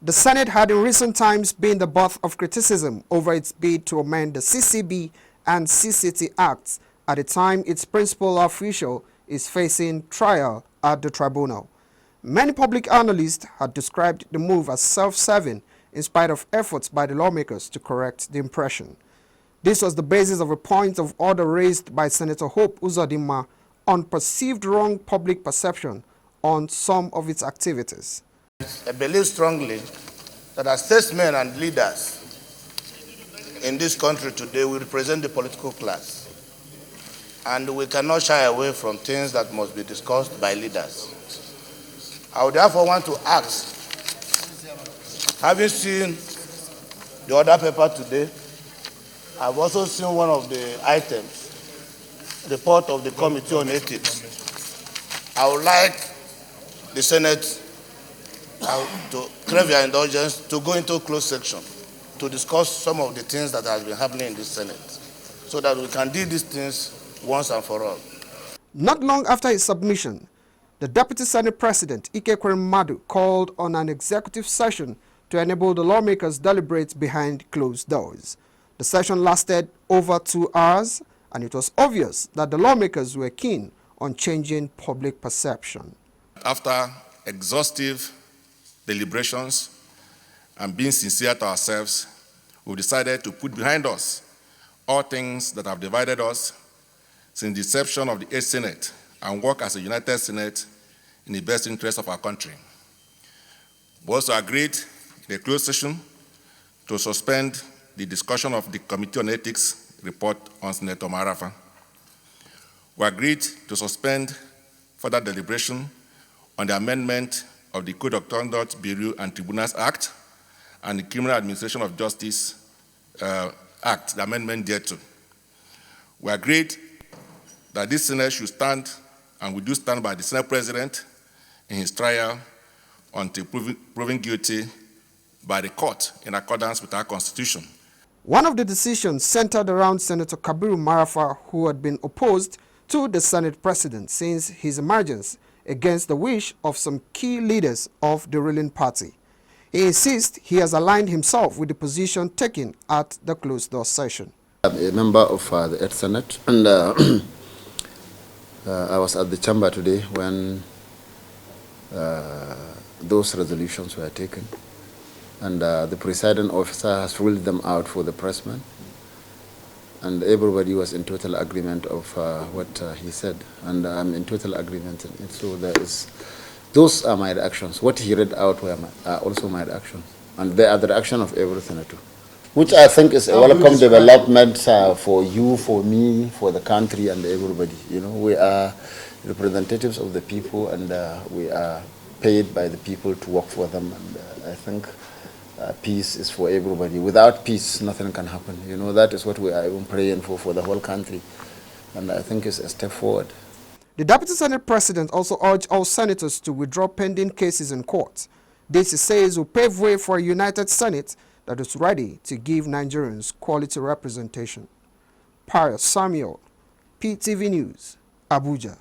The Senate had in recent times been the butt of criticism over its bid to amend the CCB and CCT Acts at the time its principal official is facing trial at the tribunal. Many public analysts had described the move as self-serving in spite of efforts by the lawmakers to correct the impression. This was the basis of a point of order raised by Senator Hope Uzodinma on perceived wrong public perception on some of its activities. I believe strongly that as statesmen and leaders in this country today, we represent the political class. And we cannot shy away from things that must be discussed by leaders. I would therefore want to ask, having seen the other paper today, I've also seen one of the items, report of the Committee on Ethics. I would like the Senate to crave your indulgence to go into a closed section to discuss some of the things that have been happening in this Senate so that we can deal these things once and for all. Not long after his submission, the Deputy Senate President Ike Ekweremadu called on an executive session to enable the lawmakers deliberate behind closed doors. The session lasted over 2 hours, and it was obvious that the lawmakers were keen on changing public perception. After exhaustive deliberations and being sincere to ourselves, we decided to put behind us all things that have divided us since the inception of the 8th Senate and work as a united Senate in the best interest of our country. We also agreed in a closed session to suspend the discussion of the Committee on Ethics report on Senator Marafa. We agreed to suspend further deliberation on the amendment of the Code of Conduct Bureau and Tribunals Act and the Criminal Administration of Justice Act, the amendment thereto. We agreed that this Senate should stand, and we do stand by the Senate President in his trial until proven guilty by the court in accordance with our Constitution. One of the decisions centered around Senator Kabiru Marafa, who had been opposed to the Senate President since his emergence against the wish of some key leaders of the ruling party. He insists he has aligned himself with the position taken at the closed-door session. I'm a member of the 8th Senate, and I was at the chamber today when those resolutions were taken, and the presiding officer has ruled them out for the pressman, and everybody was in total agreement of what he said, and I'm in total agreement in it. So those are my reactions. What he read out were also my reactions, and they are the reaction of every senator, which I think is a welcome development for you, for me, for the country, and everybody. You know, we are representatives of the people, and we are paid by the people to work for them, and I think peace is for everybody. Without peace, nothing can happen. You know, that is what we are even praying for the whole country, and I think it's a step forward. The Deputy Senate President also urged all senators to withdraw pending cases in court. This, he says, will pave way for a united Senate that is ready to give Nigerians quality representation. Pius Samuel, PTV News, Abuja.